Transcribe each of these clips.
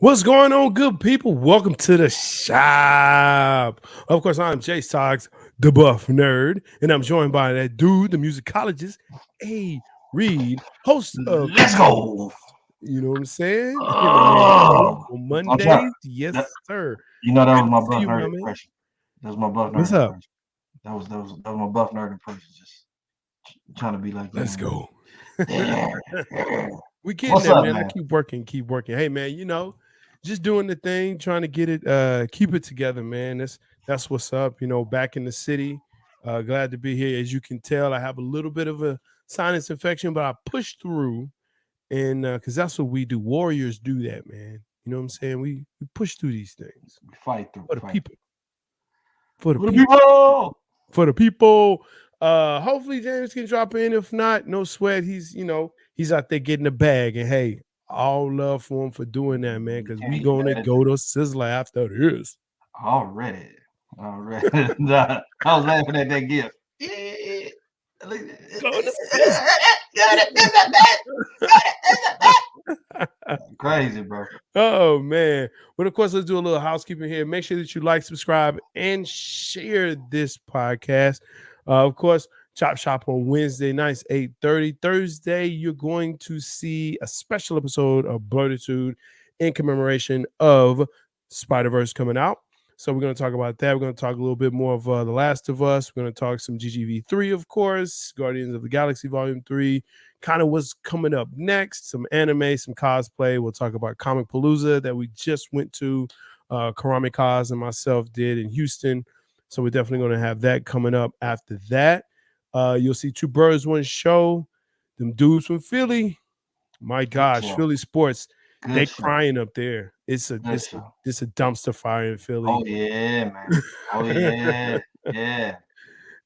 What's going on, good people? Welcome to the shop. Of course, I'm Jay Stocks, the buff nerd, and I'm joined by that dude, the musicologist, A. Reed, host of Let's go. You know what I'm saying? In the man cave Oh, on I'm trying. Mondays. Yes, That, sir. that Good was to my see buff you, nerd my man. impression. That was my buff nerd What's up? impression. That was my buff nerd impression. Just trying to be like you, Let's man. go. Yeah, yeah. We getting What's there, up, man. I man? keep working, keep working. Hey, man, just doing the thing, trying to get it, keep it together, man. That's what's up. Back in the city. Glad to be here. As you can tell, I have a little bit of a sinus infection, but I pushed through, and because that's what we do. Warriors do that, man. You know what I'm saying? We push through these things Fight through. for the Fight people, for the through. For the people, people. for the people. Hopefully James can drop in. If not, no sweat. He's out there getting the bag. And hey, all love for him for doing that, man. Because we Can't be gonna mad at go that. to Sizzler after this. Already. Nah, I was laughing at that gift. Yeah. Going to Sizzler. Crazy, bro. Oh man. But of course, let's do a little housekeeping here. Make sure that you like, subscribe, and share this podcast. Of course, Chop Shop on Wednesday nights, 8:30. Thursday, you're going to see a special episode of Blurtitude in commemoration of Spider-Verse coming out. So we're going to talk about that. We're going to talk a little bit more of The Last of Us. We're going to talk some GGV3, of course, Guardians of the Galaxy Volume 3, kind of what's coming up next, some anime, some cosplay. We'll talk about Comic Palooza that we just went to. Karami Kaz and myself did in Houston. So we're definitely going to have that coming up after that. You'll see Two Birds, One Show. Them dudes from Philly. My gosh, show. Philly sports. Good They show. crying up there. It's a dumpster fire in Philly. Oh yeah, man. Oh yeah, yeah.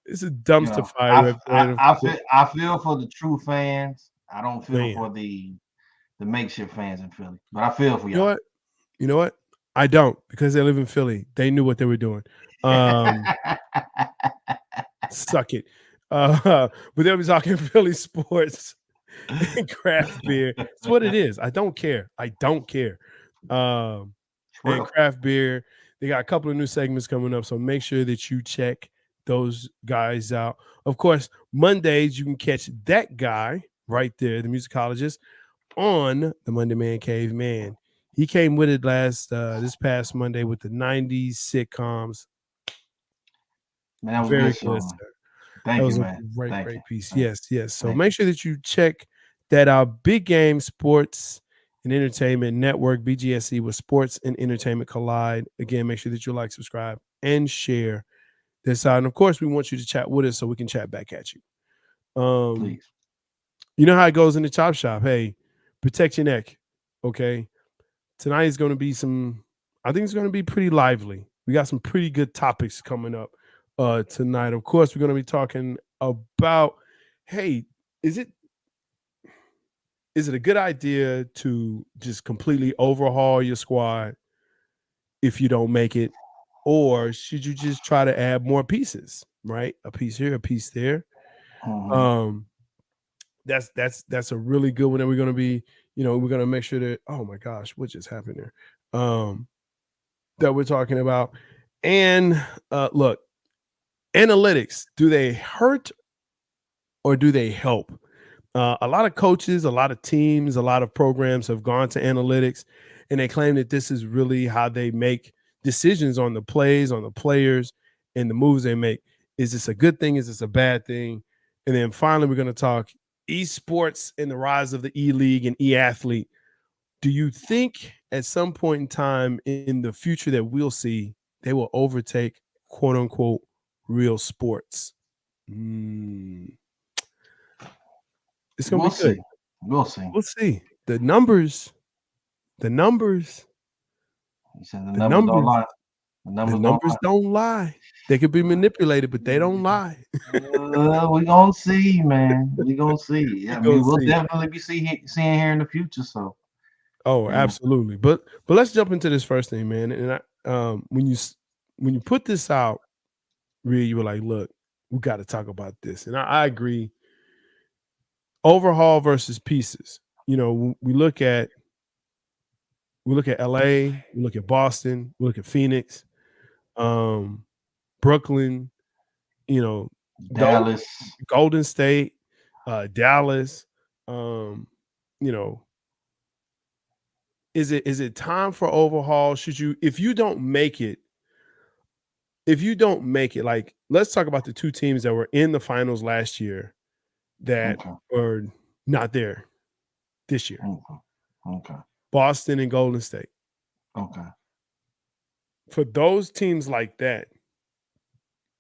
It's a dumpster fire I, up there. I feel for the true fans. I don't feel Man. for the makeshift fans in Philly, but I feel for You know y'all. what? You know what? I don't, because they live in Philly. They knew what they were doing. Suck it. But they'll be talking Philly sports and craft beer. It's what it is. I don't care. I don't care. And craft beer. They got a couple of new segments coming up, so make sure that you check those guys out. Of course, Mondays you can catch that guy right there, the musicologist, on the Monday Man Cave. Man, he came with it this past Monday with the 90s sitcoms. Man, that was Very good, good, show, sir. Thank That you, was a man. great piece. Thank Yes. So Thank make sure that you check that out. Big Game Sports and Entertainment Network, BGSE, with sports and entertainment collide. Again, make sure that you like, subscribe, and share this out. And of course, we want you to chat with us so we can chat back at you. Please. You know how it goes in the chop shop. Hey, protect your neck. Okay. Tonight is going to be I think it's going to be pretty lively. We got some pretty good topics coming up tonight. Of course, we're going to be talking about, hey, is it a good idea to just completely overhaul your squad if you don't make it? Or should you just try to add more pieces, right? A piece here, a piece there. Mm-hmm. That's a really good one. And we're going to be, we're going to make sure that, oh my gosh, what just happened there? That we're talking about. And look, analytics, do they hurt or do they help? A lot of coaches, a lot of teams, a lot of programs have gone to analytics, and they claim that this is really how they make decisions on the plays, on the players, and the moves they make. Is this a good thing? Is this a bad thing? And then finally, we're going to talk esports and the rise of the e-league and e-athlete. Do you think at some point in time in the future that we'll see they will overtake, quote unquote, real sports? It's gonna We'll be good. see. We'll see. We'll see. The numbers. You said the numbers don't lie. The numbers don't lie. They could be manipulated, but they don't lie. We gonna see, man. We gonna see. I mean, we'll See. definitely be seeing here in the future. So. Oh, absolutely. But let's jump into this first thing, man. And when you put this out, really, you were like, look, we got to talk about this. And I agree. Overhaul versus pieces. We look at We look at LA, we look at Boston, we look at Phoenix, Brooklyn, you know, Dallas. Golden State, Dallas. You know, is it time for overhaul? Should you, if you don't make it, like let's talk about the two teams that were in the finals last year that Okay. are not there this year. Okay. Boston and Golden State. Okay. For those teams like that,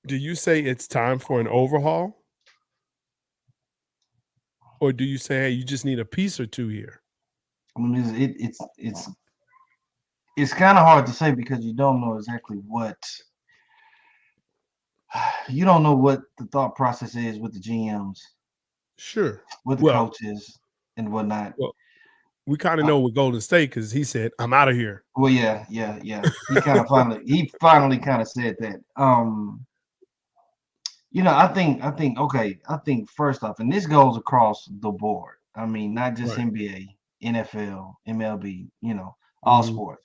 do you say it's time for an overhaul? Or do you say, hey, you just need a piece or two here? I mean, it's kind of hard to say because you don't know exactly what the thought process is with the GMs, Sure. with the coaches and whatnot. Well, we kind of know with Golden State because he said, "I'm out of here." Well, yeah. He kind of finally kind of said that. I think first off, and this goes across the board. I mean, not just NBA, NFL, MLB, all sports.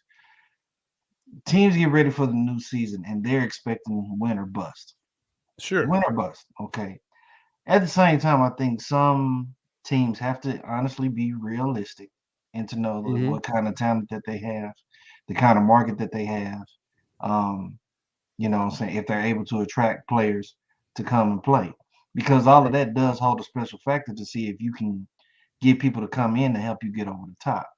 Teams get ready for the new season and they're expecting win or bust. Sure. Win or bust. Okay. At the same time, I think some teams have to honestly be realistic and to know what kind of talent that they have, the kind of market that they have. You know what I'm saying, if they're able to attract players to come and play. Because all of that does hold a special factor to see if you can get people to come in to help you get over the top.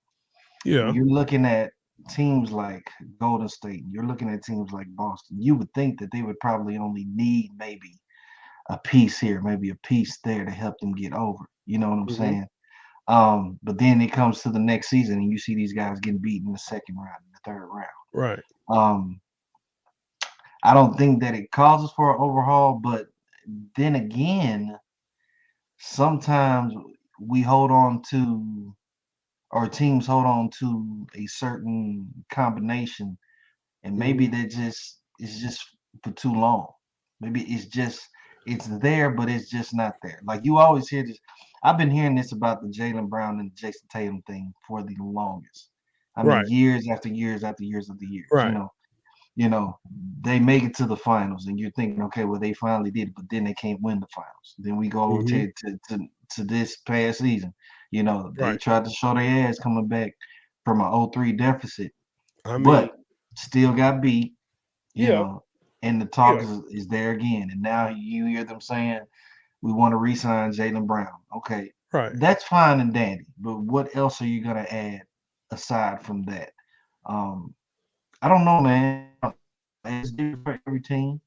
Yeah. When you're looking at teams like Golden State, you're looking at teams like Boston, you would think that they would probably only need maybe a piece here, maybe a piece there to help them get over. You know what I'm saying? But then it comes to the next season and you see these guys getting beaten in the second round, in the third round. Right. I don't think that it causes for an overhaul, but then again, sometimes we hold on to, or teams hold on to a certain combination, and maybe it's just for too long. Maybe it's there, but it's just not there. Like you always hear this. I've been hearing this about the Jaylen Brown and Jason Tatum thing for the longest. I mean, years after years after years after years. Right. They make it to the finals, and you're thinking, okay, well, they finally did it, but then they can't win the finals. Then we go over to this past season. They tried to show their ass coming back from an 0-3 deficit, but still got beat. And the talk is there again. And now you hear them saying, we want to re-sign Jaylen Brown. Okay, that's fine and dandy, but what else are you gonna add aside from that? I don't know, man. It's different for every team.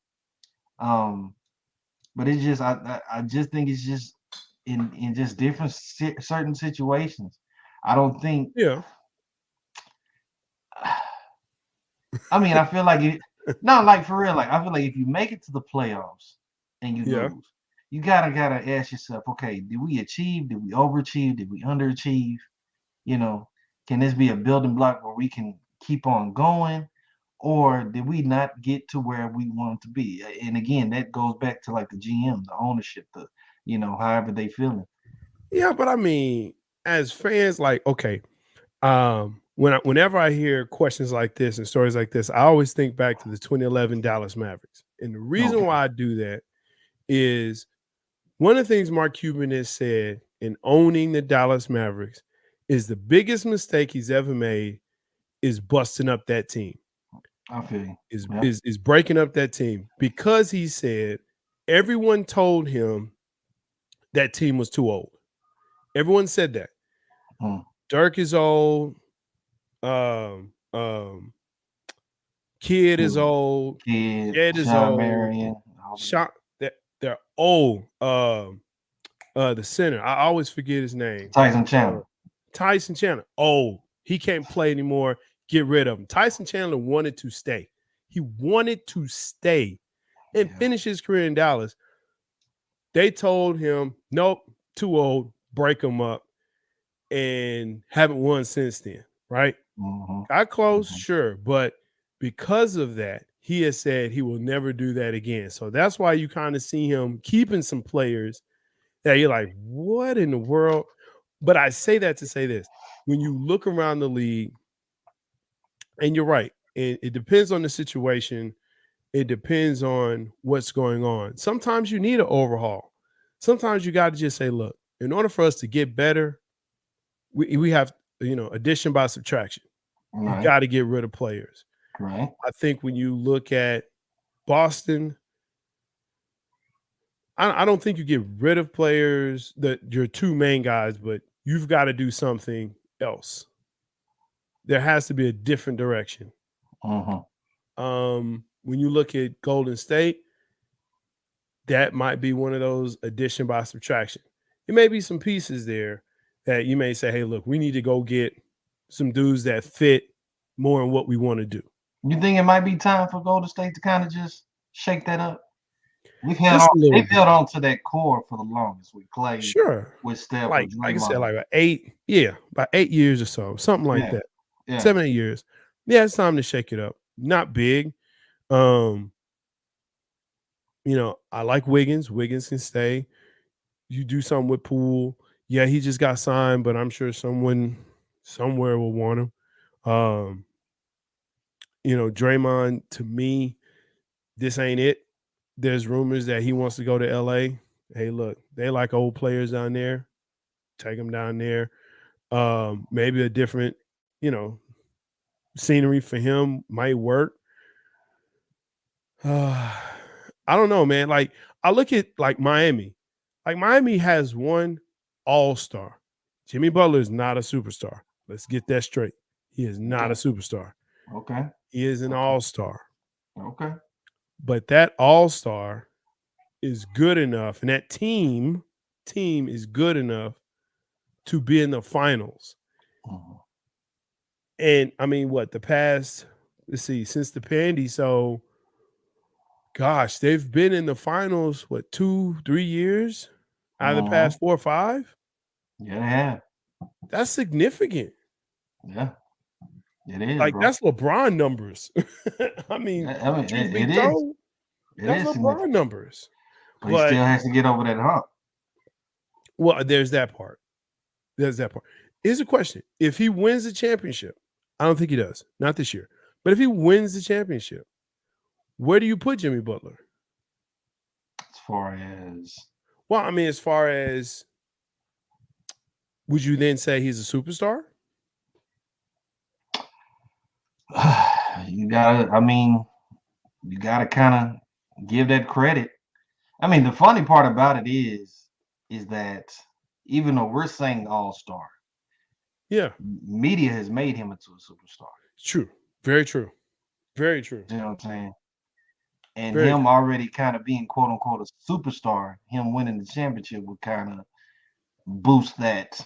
But it's just I just think it's just in just different certain situations. I don't think. Yeah. I mean, I feel like like for real. Like I feel like if you make it to the playoffs and you lose, you gotta ask yourself, okay, did we achieve? Did we overachieve? Did we underachieve? Can this be a building block where we can keep on going? Or did we not get to where we wanted to be? And again, that goes back to like the GM, the ownership, however they feeling. Yeah, but I mean, as fans, like, okay, whenever I hear questions like this and stories like this, I always think back to the 2011 Dallas Mavericks. And the reason why I do that is one of the things Mark Cuban has said in owning the Dallas Mavericks is the biggest mistake he's ever made is busting up that team. I feel you. Is breaking up that team, because he said everyone told him that team was too old. Everyone said that. Dirk is old. Kid is old. Ed is old. Marion. They're old. The center, I always forget his name. Tyson Chandler. Oh, he can't play anymore. Get rid of him. Tyson Chandler wanted to stay. He wanted to stay and finish his career in Dallas. They told him, nope, too old, break him up, and haven't won since then, right? Got close, sure, but because of that, he has said he will never do that again. So that's why you kind of see him keeping some players that you're like, what in the world? But I say that to say this. When you look around the league, And you're right. It depends on the situation. It depends on what's going on. Sometimes you need an overhaul. Sometimes you got to just say, look, in order for us to get better, we have, addition by subtraction. You Right. got to get rid of players. Right. I think when you look at Boston, I don't think you get rid of players that your two main guys, but you've got to do something else. There has to be a different direction. When you look at Golden State, that might be one of those addition by subtraction. There may be some pieces there that you may say, hey, look, we need to go get some dudes that fit more in what we want to do. You think it might be time for Golden State to kind of just shake that up? They've held on to that core for the longest with Clay, sure, with Steph, like with I said, Draymond. like about 8 years or so, something like that. Yeah. 7, 8 years. Yeah, it's time to shake it up. Not big. I like Wiggins. Wiggins can stay. You do something with Poole. Yeah, he just got signed, but I'm sure someone somewhere will want him. Draymond, to me, this ain't it. There's rumors that he wants to go to LA. Hey, look, they like old players down there. Take them down there. Maybe a different, scenery for him might work. I don't know, man. Like, I look at like Miami. Like, Miami has one all-star. Jimmy Butler is not a superstar. Let's get that straight. He is not a superstar. Okay. He is an all-star. Okay. But that all-star is good enough, and that team is good enough to be in the finals. And I mean, the past, let's see, since the Pandy, so gosh, they've been in the finals, 2-3 years out of the past 4 or 5? Yeah, they have. That's significant. Yeah. It is, Like, bro. that's LeBron numbers. I mean, truth be told, that's LeBron numbers. But he still has to get over that hump. Well, there's that part. Here's a question. If he wins the championship, I don't think he does. Not this year. But if he wins the championship, where do you put Jimmy Butler? As far as? Well, I mean, as far as, would you then say he's a superstar? You gotta kind of give that credit. I mean, the funny part about it is that even though we're saying all-star, yeah, media has made him into a superstar. True. Very true. Very true. You know what I'm saying? And him already kind of being quote unquote a superstar, him winning the championship would kind of boost that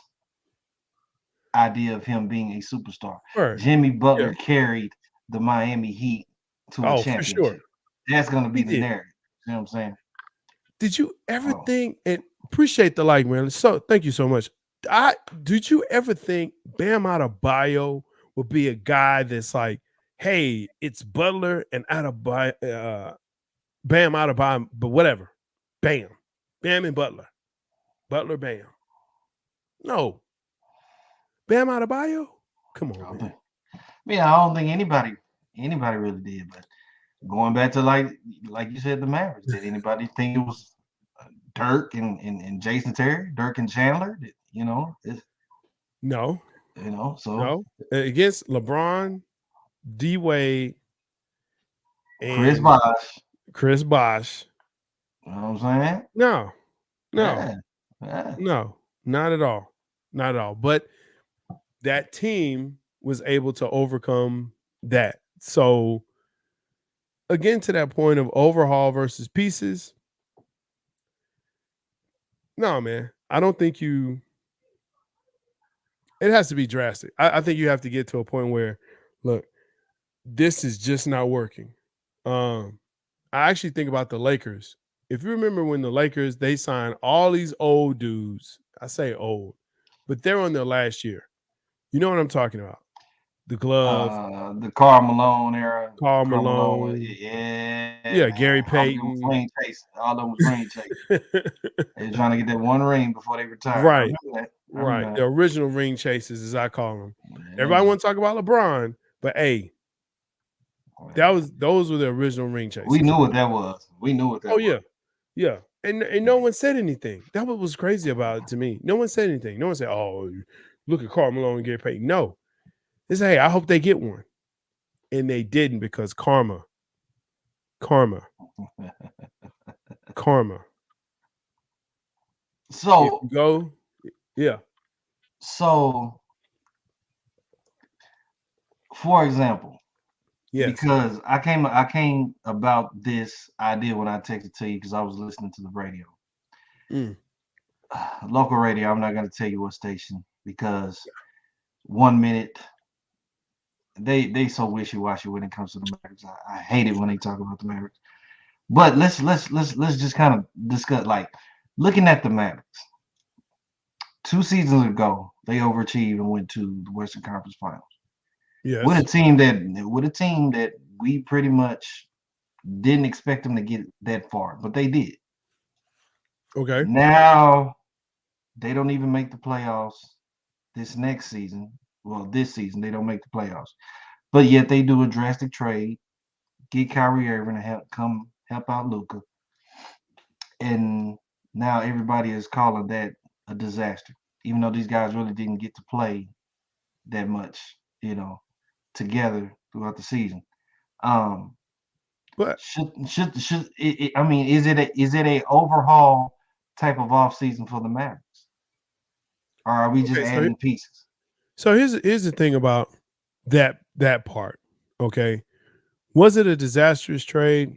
idea of him being a superstar. Right. Jimmy Butler carried the Miami Heat to a championship. For sure. That's going to be the narrative. You know what I'm saying? Did you ever think, and appreciate the like, man. So thank you so much. Did you ever think Bam Adebayo would be a guy that's like, hey, it's Butler and Bam Adebayo, but whatever. Bam and Butler. Bam. No. Bam Adebayo? Come on, man. Yeah, I don't think anybody really did. But going back to like you said, the Mavericks, did anybody think it was Dirk and Jason Terry, Dirk and Chandler? No. So against LeBron, D Wade, and Chris Bosh. You know what I'm saying? No. Yeah. No, not at all. Not at all. But that team was able to overcome that. So again, to that point of overhaul versus pieces. No, man. I don't think it has to be drastic. I think you have to get to a point where, look, this is just not working. I actually think about the Lakers. If you remember when the Lakers, they signed all these old dudes. I say old, but they're on their last year. You know what I'm talking about? The glove. The Karl Malone era. Karl Malone. Yeah, Gary Payton. All those ring chasing. They're trying to get that one ring before they retire. Right. Right. The original ring chasers, as I call them. Everybody want to talk about LeBron, but hey, Those were the original ring chasers. We knew what that was. We knew what that was. Oh yeah. And no one said anything. That what was crazy about it to me. No one said anything. No one said, "Oh, look at Karl Malone get paid." No, they said, "Hey, I hope they get one," and they didn't because karma. So If you go, yeah. So, for example, Yes. because I came about this idea when I texted to you because I was listening to the radio, local radio. I'm not going to tell you what station because 1 minute they so wishy washy when it comes to the Mavericks. I hate it when they talk about the Mavericks. But let's just kind of discuss like looking at the Mavericks. 2 seasons ago, they overachieved and went to the Western Conference Finals. Yes. With a team that we pretty much didn't expect them to get that far, but they did. Okay. Now they don't even make the playoffs this next season. Well, this season they don't make the playoffs, but yet they do a drastic trade, get Kyrie Irving to help out Luka, and now everybody is calling that a disaster, even though these guys really didn't get to play that much, together throughout the season. But should it, I mean, is it a overhaul type of offseason for the Mavericks, or are we just adding pieces? So here's the thing about that part. Okay, was it a disastrous trade?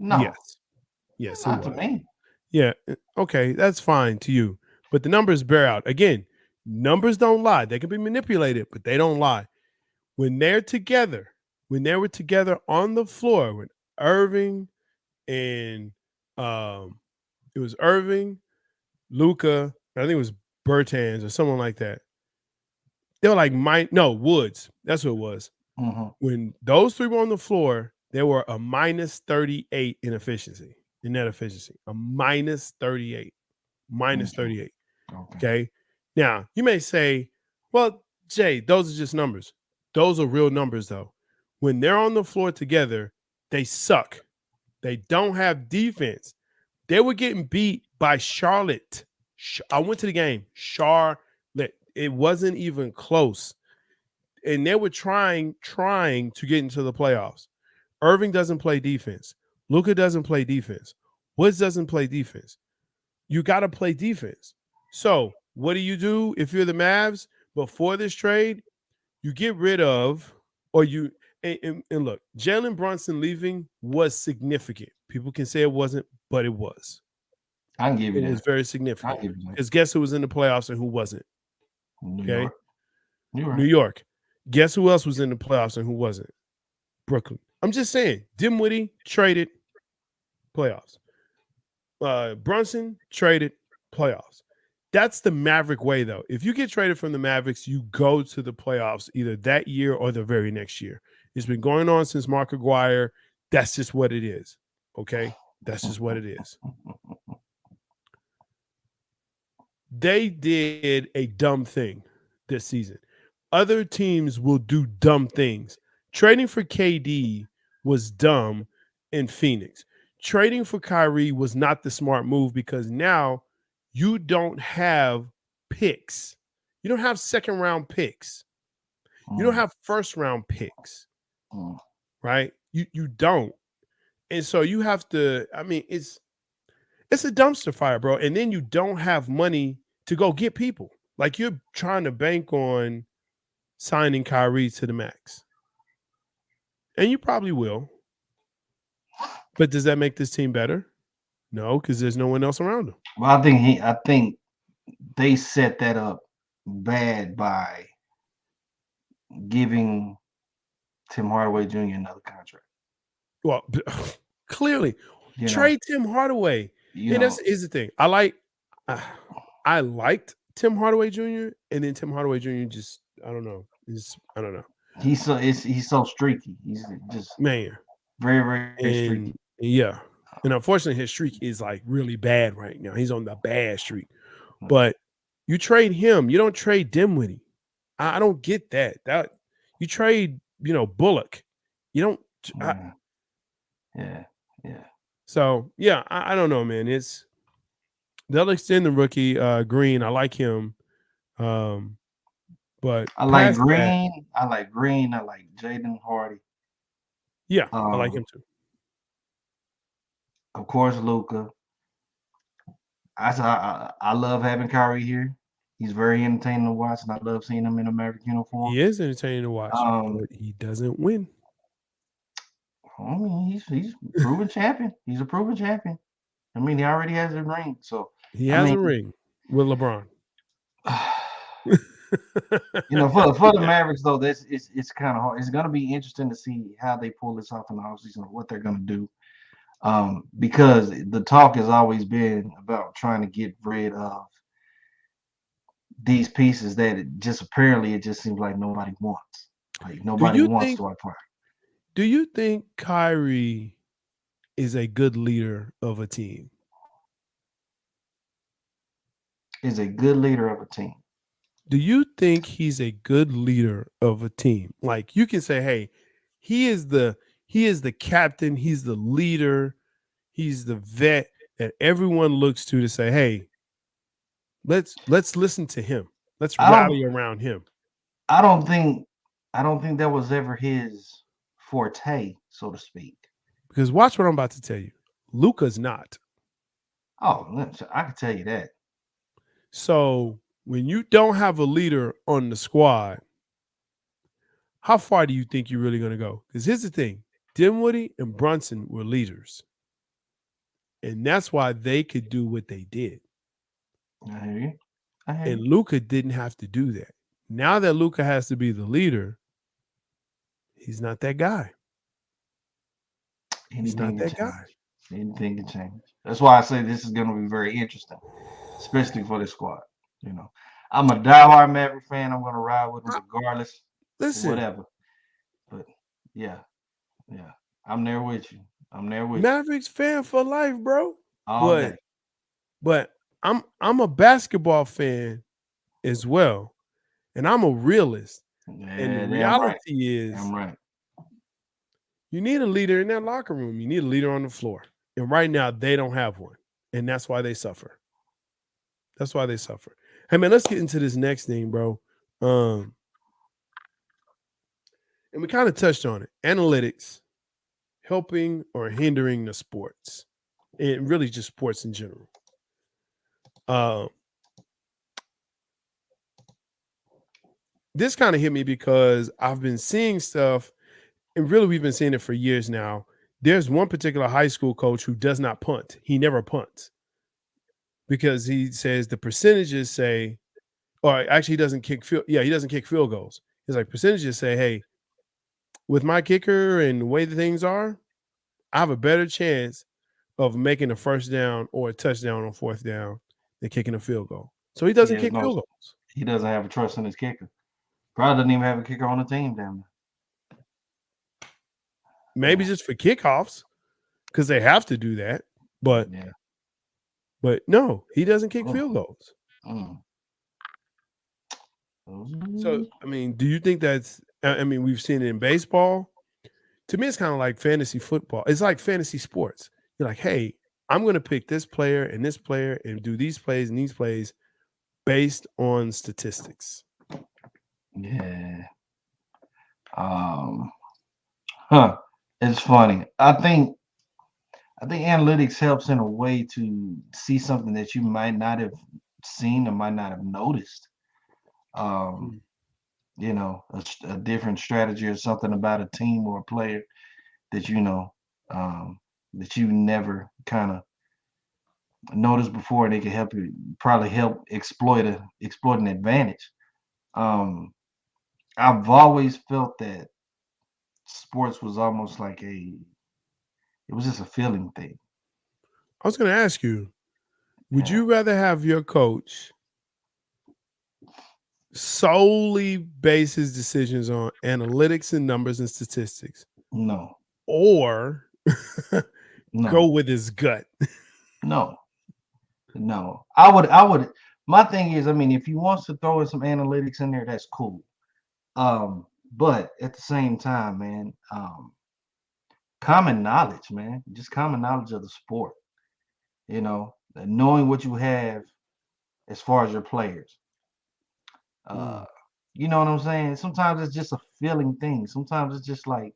No. Yes, not it to was. me. Yeah, okay, that's fine to you, but the numbers bear out. Again, numbers don't lie. They can be manipulated, but they don't lie. When they were together on the floor with Irving and it was Irving, Luka, I think it was Bertans or someone like that. They were like Woods. That's what it was. Mm-hmm. When those three were on the floor, they were a minus 38 in efficiency, in net efficiency. A minus 38. Minus 38. Okay. Now, you may say, well, Jay, those are just numbers. Those are real numbers, though. When they're on the floor together, they suck. They don't have defense. They were getting beat by Charlotte. I went to the game. Charlotte. It wasn't even close. And they were trying to get into the playoffs. Irving doesn't play defense. Luka doesn't play defense. Woods doesn't play defense. You got to play defense. So what do you do if you're the Mavs before this trade? You get rid of, or you and look, Jalen Brunson leaving was significant. People can say it wasn't, but it was. I can give you that. It was very significant. Because guess who was in the playoffs and who wasn't? New York. New York. Guess who else was in the playoffs and who wasn't? Brooklyn. I'm just saying, Dinwiddie traded playoffs. Brunson traded playoffs. That's the Maverick way, though. If you get traded from the Mavericks, you go to the playoffs either that year or the very next year. It's been going on since Mark Aguirre. That's just what it is. Okay? That's just what it is. They did a dumb thing this season. Other teams will do dumb things. Trading for KD was dumb in Phoenix. Trading for Kyrie was not the smart move because now you don't have picks. You don't have second round picks. You don't have first round picks. Right? You don't. And so you have to, I mean, it's a dumpster fire, bro. And then you don't have money to go get people. Like you're trying to bank on signing Kyrie to the max. And you probably will. But does that make this team better? No, because there's no one else around him. Well, I think they set that up bad by giving Tim Hardaway Jr. another contract. Well, clearly, trade Tim Hardaway. And here's the thing. I liked Tim Hardaway Jr. and then Tim Hardaway Jr. just I don't know. He's so streaky. He's just very, very streaky. Yeah. And unfortunately, his streak is like really bad right now. He's on the bad streak. But you trade him. You don't trade Dinwiddie. I don't get that. That you trade, Bullock. You don't. Yeah, yeah, yeah. So yeah, I don't know, man. They'll extend the rookie Green. I like him, um, but I like past that, Green. I like Green. I like Jaden Hardy. yeah, I like Um, him too. of course, Luca. I love having Kyrie here. He's very entertaining to watch, and I love seeing him in American uniform. He is entertaining to watch, Um, but he doesn't win. I mean, he's proven champion. He's a proven champion. I mean, he already has a ring. So, He I has mean, a ring with LeBron. for the Mavericks though, this it's kind of hard. It's gonna be interesting to see how they pull this off in the offseason or what they're gonna do. Because the talk has always been about trying to get rid of these pieces that it just seems like nobody wants. Like do nobody you wants think? to acquire. Do you think Kyrie is a good leader of a team? Is a good leader of a team. Do you think he's a good leader of a team? Like you can say, hey, he is the he is the captain, he's the leader, he's the vet that everyone looks to say, hey, let's listen to him. Let's I don't rally around him. I don't think I don't think that was ever his forte, so to speak. Because watch what I'm about to tell you. Luca's not. Oh, I can tell you that. So when you don't have a leader on the squad, how far do you think you're really going to go? Because here's the thing: Dinwiddie and Brunson were leaders, and that's why they could do what they did. I hear you. I hear And you. Luca didn't have to do that. Now that Luca has to be the leader, he's not that guy. He's Anything not can that guy. change. Anything can change. That's why I say this is going to be very interesting, especially for this squad. You know, I'm a diehard Maverick fan. I'm going to ride with them I- regardless, Listen, whatever. But yeah, yeah, I'm there with you. I'm there with you Mavericks fan for life, bro. all But day. but I'm a basketball fan as well, and I'm a realist. And the Yeah, damn right. reality is, Damn right. you need a leader in that locker room. You need a leader on the floor. And right now, they don't have one. And that's why they suffer. That's why they suffer. Hey, man, let's get into this next thing, bro. Um, and we kind of touched on it. Analytics helping or hindering the sports, and really just sports in general. Um, this kind of hit me because I've been seeing stuff, and really we've been seeing it for years now. There's one particular high school coach who does not punt. He never punts because he says the percentages say, or actually he doesn't kick field. Yeah, he doesn't kick field goals. He's like percentages say, hey, with my kicker and the way the things are, I have a better chance of making a first down or a touchdown on fourth down than kicking a field goal. So he He doesn't has kick no. field goals. He doesn't have a trust in his kicker. Probably doesn't even have a kicker on the team. Damn. Maybe Yeah. just for kickoffs because they have to do that. But Yeah. but no, he doesn't kick Oh, field goals. mm. So I mean, do you think that's? I mean, we've seen it in baseball. To me, it's kind of like fantasy football. It's like fantasy sports. You're like, hey, I'm going to pick this player and do these plays and these plays based on statistics. Yeah. Um. Huh. It's funny. I think analytics helps in a way to see something that you might not have seen or might not have noticed. Um. Mm. A different strategy or something about a team or a player that um, that you never kind of noticed before, and they can help you probably help exploit an advantage. Um, I've always felt that sports was almost like it was just a feeling thing. I was going to ask you, would Yeah. you rather have your coach solely base his decisions on analytics and numbers and statistics No, or go no, with his gut? no, no. I would. My thing is, I mean, if he wants to throw in some analytics in there, that's cool. But at the same time, man, common knowledge, man. Just common knowledge of the sport. Knowing what you have as far as your players. Uh, you know what I'm saying? Sometimes it's just a feeling thing. Sometimes it's just like,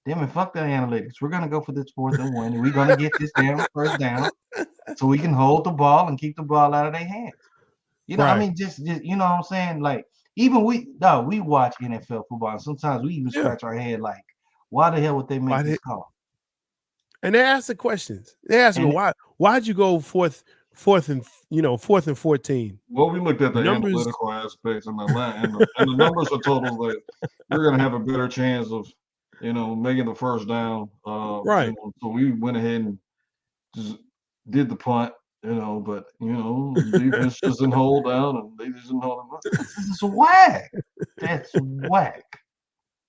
damn it, fuck the analytics. We're gonna go for this 4th and 1, and we're gonna get this damn first down so we can hold the ball and keep the ball out of their hands. I Right. mean, just you know what I'm saying? Like, even we watch NFL football, and sometimes we even Yeah. scratch our head like, why the hell would they make this call? And they ask the questions. They ask me why'd you go fourth and 14? Well, we looked at the Numbers. analytical aspects and the numbers are total that we're going to have a better chance of, making the first down. Right. So we went ahead and just did the punt, but defense just didn't hold down and they just didn't hold them. This is whack. That's whack.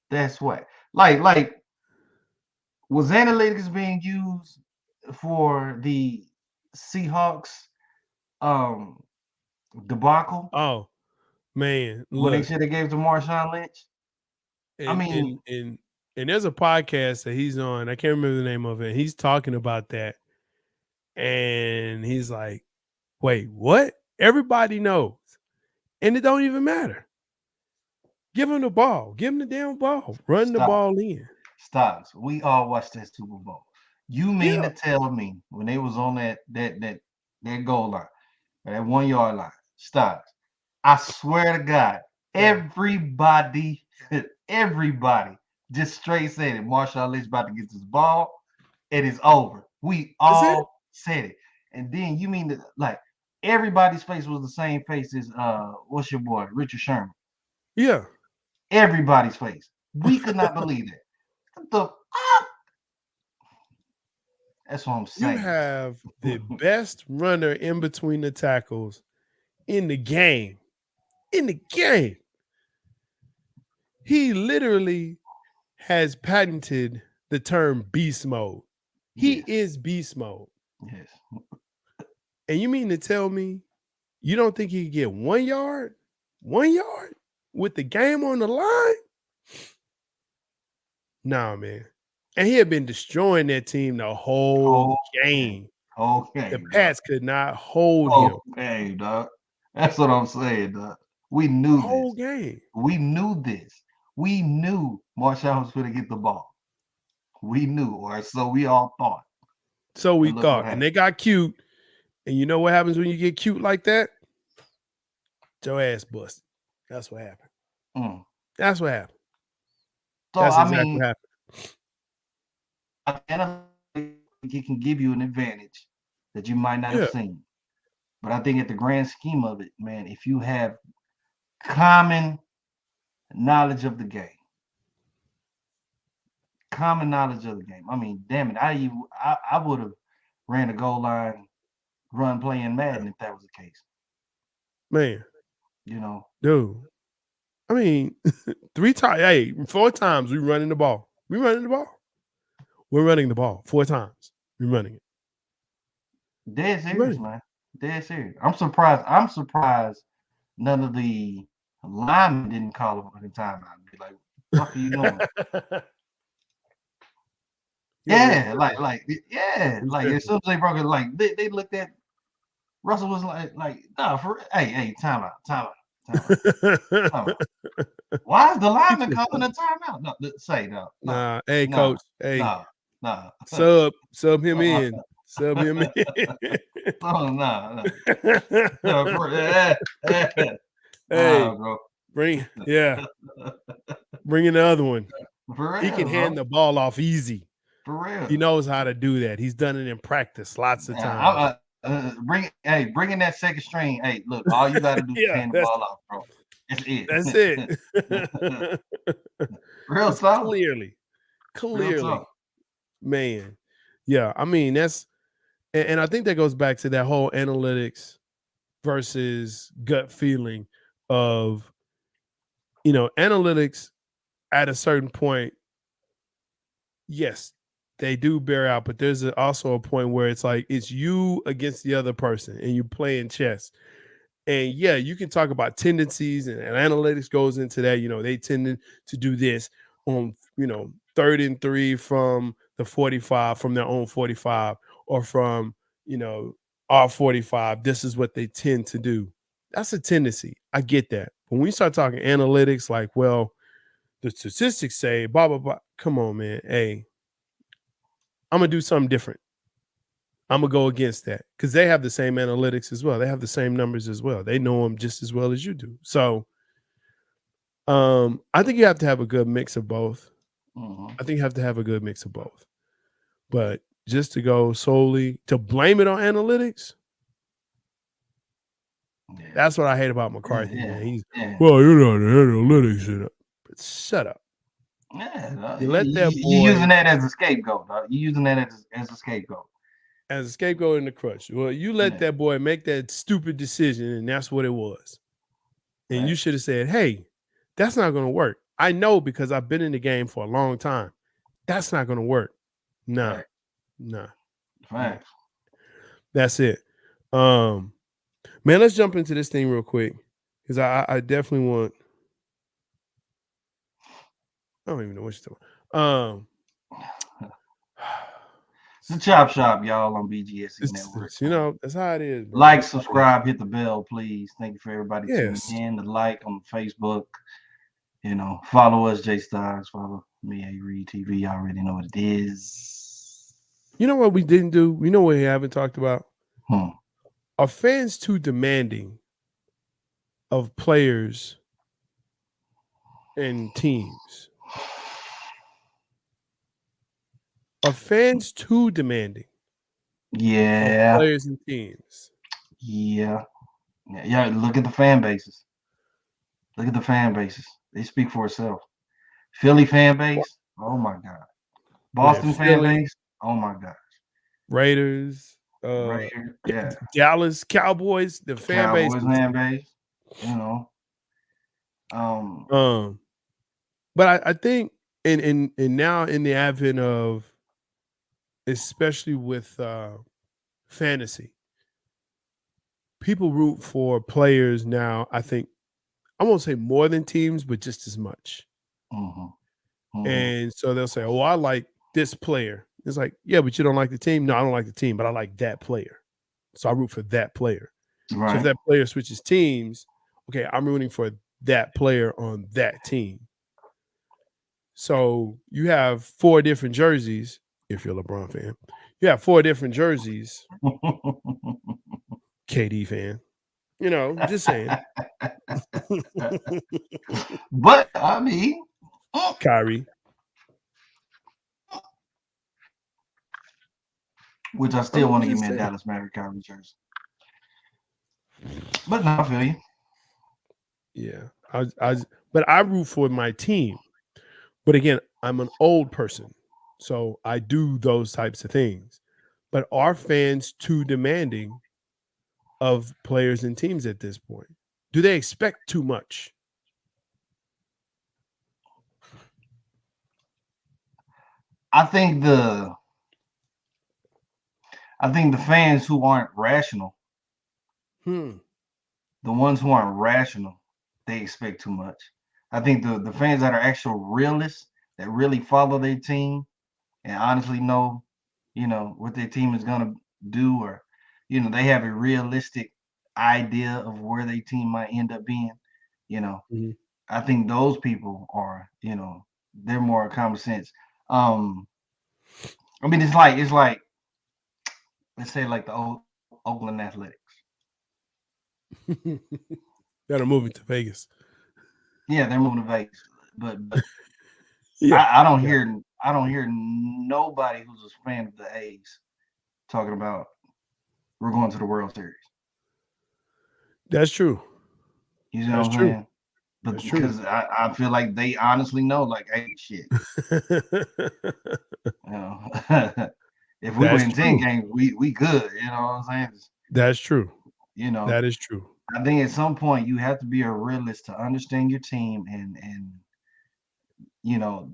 That's whack. Like, was analytics being used for the Seahawks debacle? Oh man, when they should have gave to Marshawn Lynch. I mean, and there's a podcast that he's on. I can't remember the name of it. He's talking about that, and he's like, "Wait, what? Everybody knows, and it don't even matter. Give him the ball. Give him the damn ball. Run the ball in." Stocks. We all watched that Super Bowl. You mean to tell me when they was on that goal line, that 1 yard line, Stocks? I swear to God, everybody just straight said it. Marshawn Lynch about to get this ball. It is over. We all said it. And then you mean that, like, everybody's face was the same face as what's your boy, Richard Sherman? Yeah. Everybody's face. We could not believe it. That's what I'm saying. You have the best runner in between the tackles in the game. In the game. He literally has patented the term beast mode. He is beast mode. Yes. And you mean to tell me you don't think he could get 1 yard? 1 yard? With the game on the line? Nah, man. And he had been destroying that team the whole game. Okay. The Pats could not hold him. Okay, dog. That's what I'm saying, dog. We knew this. Whole game. We knew this. We knew Marshawn was going to get the ball. We knew, or so we all thought. So we thought. And they got cute. And you know what happens when you get cute like that? Your ass busted. That's what happened. That's what happened. So, that's exactly what happened. It can give you an advantage that you might not have seen. But I think at the grand scheme of it, man, if you have common knowledge of the game, I mean, damn it, I would have ran a goal line run playing Madden if that was the case. Man. Dude. I mean, 4 times we running the ball. We're running the ball 4 times. We're running it. Dead serious, man. Dead serious. I'm surprised none of the linemen didn't call him at the timeout and be like, what the fuck are you doing? Like as soon as they broke it, like they looked at Russell was like, nah, hey, timeout. Why is the lineman calling a timeout? No, say no. Nah, hey, coach. Hey, nah. Sub him in. Sub him in. No. Hey, bro. Bring in the other one. For real, he can hand the ball off easy. For real. He knows how to do that. He's done it in practice lots of times. Bring in that second string. Hey, look, all you got to do is hand the ball off, bro. That's it. Real talk. Clearly. Man. Yeah, I mean, that's and I think that goes back to that whole analytics versus gut feeling of, analytics at a certain point. Yes, they do bear out, but there's also a point where it's like it's you against the other person and you playing chess. And yeah, you can talk about tendencies and analytics goes into that. They tended to do this on, 3rd and 3 from the 45 from their own 45 or from, our 45. This is what they tend to do. That's a tendency. I get that. But when we start talking analytics, like, well, the statistics say blah, blah, blah. Come on, man. Hey, I'm going to do something different. I'm going to go against that because they have the same analytics as well. They have the same numbers as well. They know them just as well as you do. So I think you have to have a good mix of both. I think you have to have a good mix of both. But just to go solely to blame it on analytics, that's what I hate about McCarthy, man. He's well, you're not analytics, but shut up. Yeah, you let that boy you using that as a scapegoat. You using that as a scapegoat. As a scapegoat in the crutch. Well, you let that boy make that stupid decision, and that's what it was. And you should have said, "Hey, that's not going to work. I know because I've been in the game for a long time. That's not going to work. Nah. Right. That's it. Man, let's jump into this thing real quick because I definitely want. I don't even know what you're talking. The Chop Shop, y'all, on BGS Network. That's how it is, bro. Like, subscribe, hit the bell, please. Thank you for everybody tuning in. The like on Facebook. Follow us, J Stars. Follow me, A Reed TV. Y'all already know what it is. You know what we didn't do? You know what we haven't talked about? Are fans too demanding of players and teams? Are fans too demanding? Yeah. Of players and teams. Yeah. Look at the fan bases. They speak for itself. Philly fan base. Oh my God. Boston fan base. Oh my gosh. Raiders. Dallas Cowboys. The fan base. Cowboys fan base. But I think and now in the advent of, especially with fantasy, people root for players now. I think I won't say more than teams, but just as much. And so they'll say, "Oh, I like this player." It's like, yeah, but you don't like the team. No, I don't like the team, but I like that player, so I root for that player. Right. So if that player switches teams, okay, I'm rooting for that player on that team. So you have 4 different jerseys. If you're a LeBron fan, you have 4 different jerseys. KD fan, just saying. But I mean, Kyrie, which I still want to get me a Dallas Maverick Kyrie jersey. But no, I feel you. Yeah, but I root for my team. But again, I'm an old person, so I do those types of things. But are fans too demanding of players and teams at this point? Do they expect too much? I think the fans who aren't rational, the ones who aren't rational, they expect too much. I think the fans that are actual realists, that really follow their team and honestly know, what their team is gonna do, or they have a realistic idea of where their team might end up being. I think those people are, they're more common sense. I mean, it's like let's say like the old Oakland Athletics that are moving to Vegas. Yeah, they're moving to Vegas, but yeah, I don't hear nobody who's a fan of the A's talking about we're going to the World Series. That's true. You know what I'm saying? But because I feel like they honestly know, like, hey, shit. If we win 10 games, we good. You know what I'm saying? That's true. That is true. I think at some point you have to be a realist to understand your team and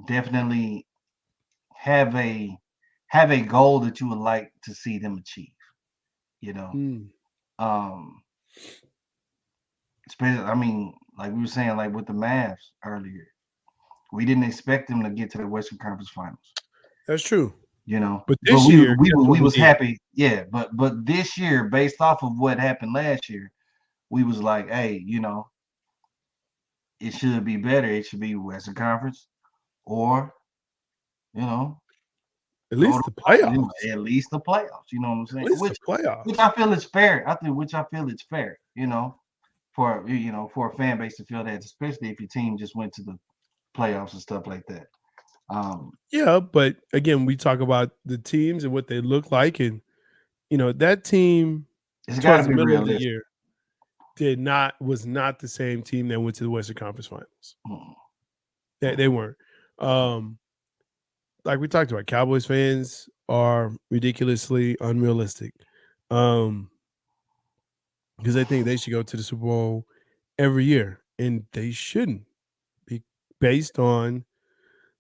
definitely have a goal that you would like to see them achieve. Especially, I mean, like we were saying, like with the Mavs earlier, we didn't expect them to get to the Western Conference Finals. That's true. you know. But this year, we was happy, yeah. But this year, based off of what happened last year, we was like, hey, you know, it should be better. It should be Western Conference, or you know, at least the playoffs. At least the playoffs. You know what I'm saying? At least the playoffs. Which I feel is fair. Which I feel it's fair. You know, for a fan base to feel that, especially if your team just went to the playoffs and stuff like that. Yeah, but again, we talk about the teams and what they look like, and that team towards the middle of the year was not the same team that went to the Western Conference Finals. They weren't. Like we talked about, Cowboys fans are ridiculously unrealistic because they think they should go to the Super Bowl every year, and they shouldn't, be based on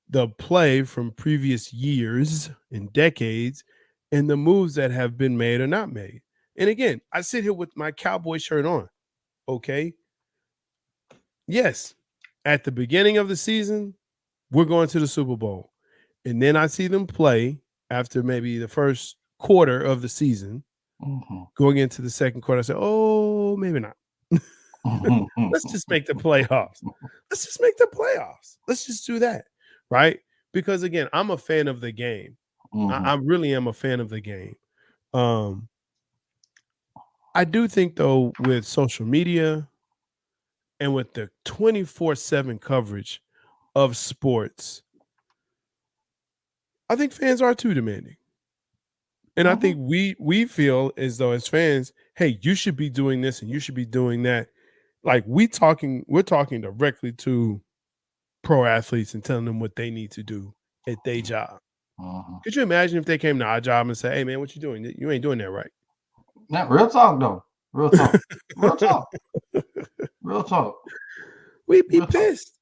the play from previous years and decades and the moves that have been made or not made. And again, I sit here with my Cowboy shirt on. Okay. Yes. At the beginning of the season, we're going to the Super Bowl. And then I see them play after maybe the first quarter of the season. Going into the second quarter, I say, oh, maybe not. Let's just make the playoffs. Let's just do that. Right? Because again, I'm a fan of the game. I really am a fan of the game. I do think, though, with social media and with the 24/7 coverage of sports, I think fans are too demanding. And I think we feel as though as fans, hey, you should be doing this and you should be doing that. Like we're talking directly to pro athletes and telling them what they need to do at their job. Could you imagine if they came to our job and say, hey man, what you doing? You ain't doing that right. Not real talk though. Real talk. Real talk. Real talk. We'd be pissed.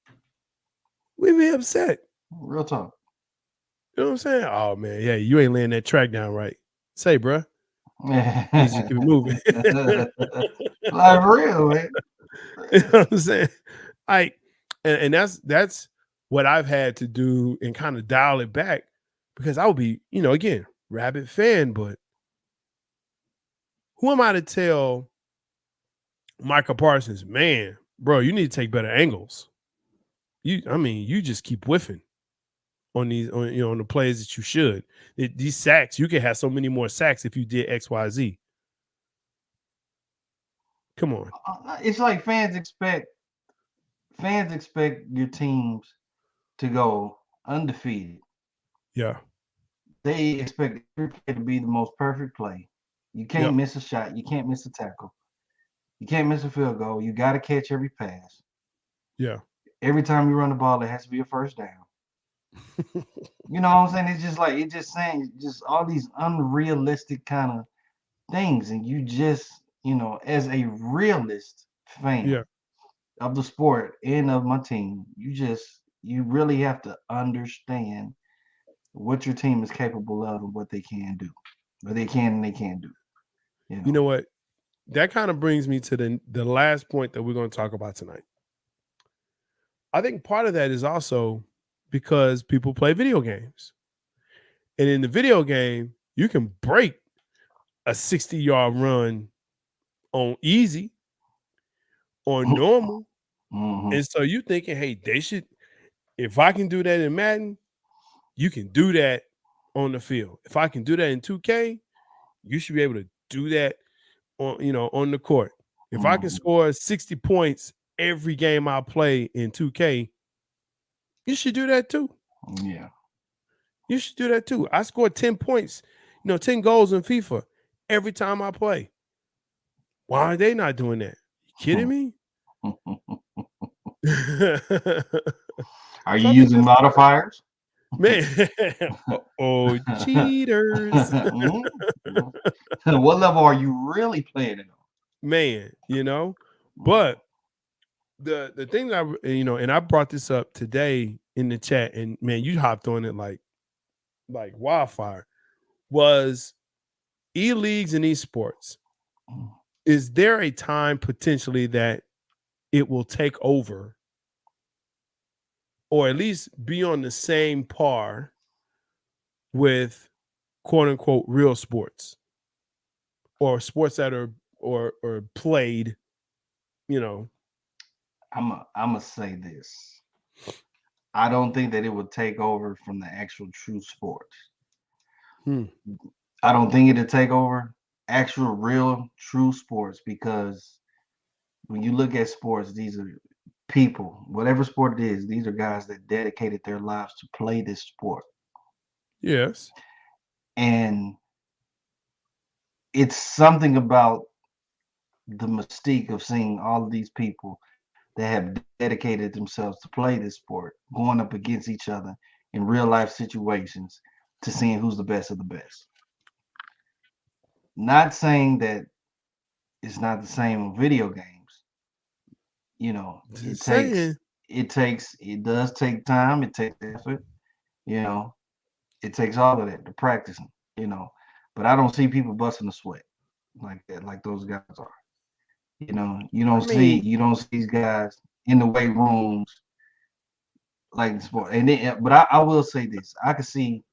We'd be upset. Real talk. You know what I'm saying? Oh man, yeah, you ain't laying that track down right. Say, bruh. Just keep it moving. Like real, man. You know what I'm saying? Like, and that's what I've had to do and kind of dial it back because I would be, again, rabid fan, but who am I to tell Michael Parsons, man, bro, you need to take better angles. You just keep whiffing on these, on the plays that you should. These sacks, you could have so many more sacks if you did X, Y, Z. Come on. It's like fans expect your teams to go undefeated. Yeah. They expect every play to be the most perfect play. You can't miss a shot. You can't miss a tackle. You can't miss a field goal. You got to catch every pass. Yeah. Every time you run the ball, it has to be a first down. You know what I'm saying? It's just saying all these unrealistic kind of things. And you just, as a realist fan of the sport and of my team, you really have to understand what your team is capable of and what they can do. What they can and they can't do. You know what? That kind of brings me to the last point that we're going to talk about tonight. I think part of that is also because people play video games. And in the video game, you can break a 60-yard run on easy, on normal. And so you're thinking, hey, if I can do that in Madden, you can do that on the field. If I can do that in 2K, you should be able to do that on the court. If I can score 60 points every game I play in 2K, you should do that too. Yeah. You should do that too. I scored 10 points, 10 goals in FIFA every time I play. Why are they not doing that? You kidding me? Are you using modifiers? Man, cheaters. What level are you really playing it on? Man, but the thing that and I brought this up today in the chat, and man, you hopped on it like wildfire, was e-leagues and esports. Is there a time potentially that it will take over or at least be on the same par with quote unquote real sports or sports that are or played, you know. I'm gonna say this. I don't think that it would take over from the actual true sports. I don't think it'll take over actual real true sports, because when you look at sports, these are people, whatever sport it is, these are guys that dedicated their lives to play this sport. Yes. And it's something about the mystique of seeing all of these people that have dedicated themselves to play this sport going up against each other in real life situations to seeing who's the best of the best. Not saying that it's not the same with video games. You know, it does take time, it takes effort, you know, it takes all of that to practice, you know. But I don't see people busting a sweat like that, like those guys are. You know, you don't see these guys in the weight rooms like the sport. And then, but I will say this: I can see,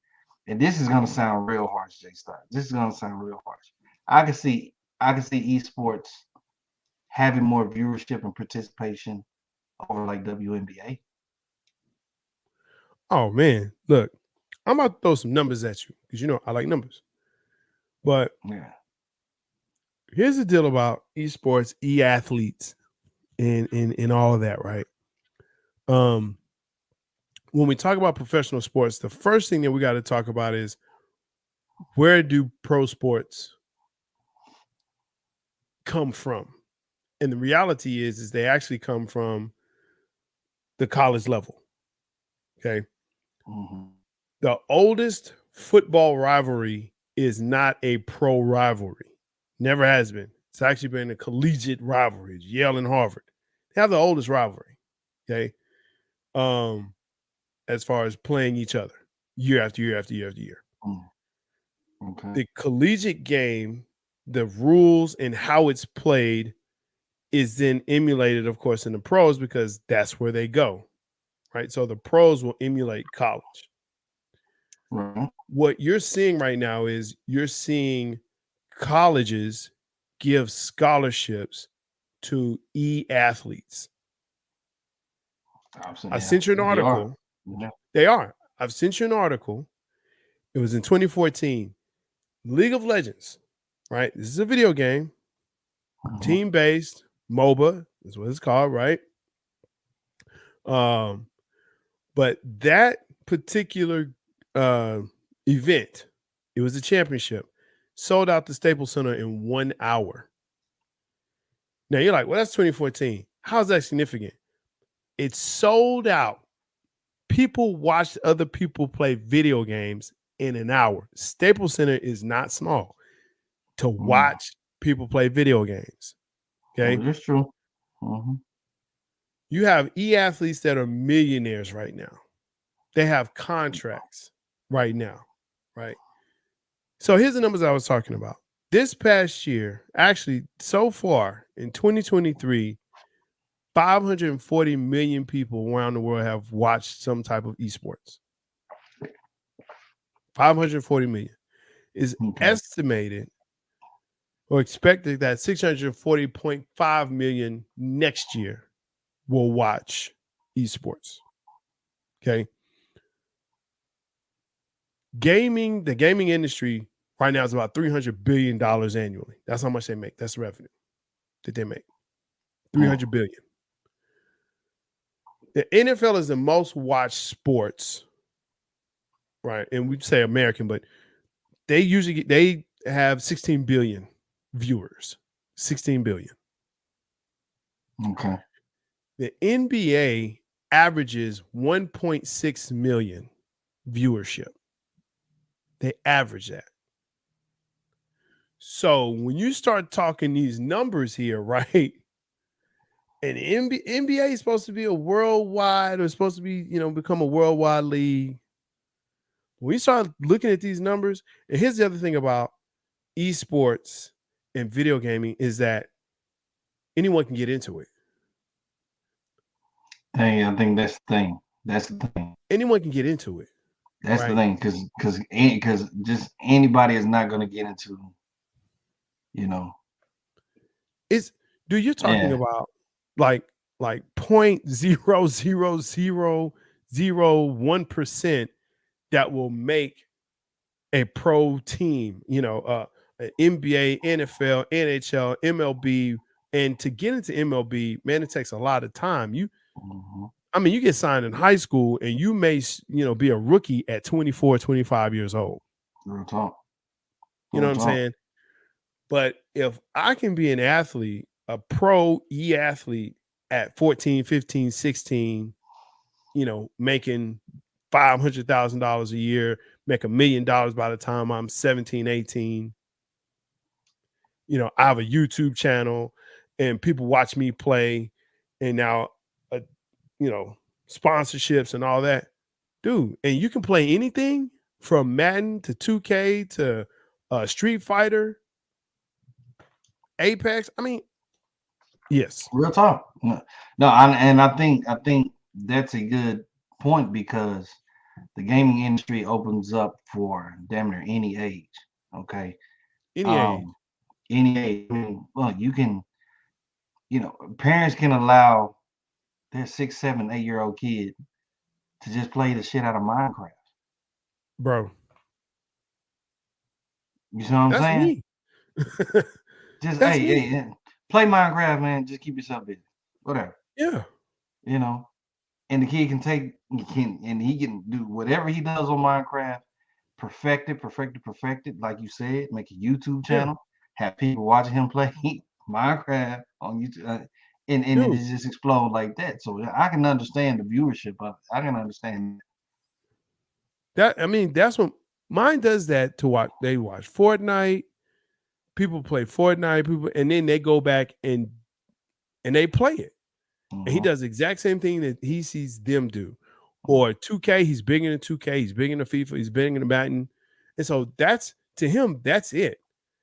and this is gonna sound real harsh, J Star. This is gonna sound real harsh. I can see esports having more viewership and participation over like WNBA. Oh man, look, I'm about to throw some numbers at you because you know I like numbers. But yeah, here's the deal about esports, e-athletes, and all of that, right? When we talk about professional sports, the first thing that we got to talk about is where do pro sports come from? And the reality is they actually come from the college level. Okay. mm-hmm. The oldest football rivalry is not a pro rivalry. Never has been. It's actually been a collegiate rivalry. It's Yale and Harvard. They have the oldest rivalry. Okay. As far as playing each other year after year after year after year. Okay. The collegiate game, the rules and how it's played is then emulated, of course, in the pros because that's where they go. Right. So the pros will emulate college. Right. What you're seeing right now is you're seeing colleges give scholarships to e-athletes. I sent you an article. They are. I've sent you an article. It was in 2014. League of Legends, right? This is a video game, team-based, MOBA is what it's called, right? But that particular event, it was a championship, sold out the Staples Center in 1 hour. Now you're like, well, that's 2014. How's that significant? It sold out. People watched other people play video games in an hour. Staples Center is not small to watch people play video games. Okay. Well, that's true. You have e-athletes that are millionaires right now. They have contracts right now, right? So here's the numbers I was talking about. This past year, actually, so far in 2023, 540 million people around the world have watched some type of esports. 540 million is estimated or expected that 640.5 million next year will watch esports. Okay. The gaming industry right now is about $300 billion annually. That's how much they make. That's the revenue that they make. $300 billion. The NFL is the most watched sports, right? And we say American, but they have 16 billion viewers. 16 billion. Okay. The NBA averages 1.6 million viewership. They average that. So when you start talking these numbers here, right? And NBA is supposed to be a worldwide, or supposed to be, become a worldwide league. When you start looking at these numbers, and here's the other thing about esports and video gaming is that anyone can get into it. Hey, I think that's the thing. That's the thing. Anyone can get into it. That's the thing, because just anybody is not going to get into, You're talking about like 0.00001% that will make a pro team, an NBA, NFL, NHL, MLB. And to get into MLB, man, it takes a lot of time. You get signed in high school and you may, be a rookie at 24, 25 years old. Real talk. You know what I'm saying? But if I can be an athlete, a pro e-athlete at 14, 15, 16, making $500,000 a year, make $1 million by the time I'm 17, 18. I have a YouTube channel and people watch me play, and now, sponsorships and all that. Dude, and you can play anything from Madden to 2K to Street Fighter, Apex. I mean, yes. Real talk. I think that's a good point, because the gaming industry opens up for damn near any age. Okay. Any age. Any age. I mean, well, you can, parents can allow their 6, 7, 8-year-old kid to just play the shit out of Minecraft. Bro. You see what I'm saying? Me. Just hey, play Minecraft, man. Just keep yourself busy. Whatever. Yeah. And the kid he can do whatever he does on Minecraft, perfect it, like you said, make a YouTube channel, have people watching him play Minecraft on YouTube, and it just explode like that. So I can understand the viewership of it. I can understand that. That's what mine does. That to watch. They watch Fortnite. People play Fortnite. And then they go back and they play it. And he does the exact same thing that he sees them do. Or 2K, he's big into 2K, he's big into FIFA, he's big into Madden. And so that's, to him, that's it.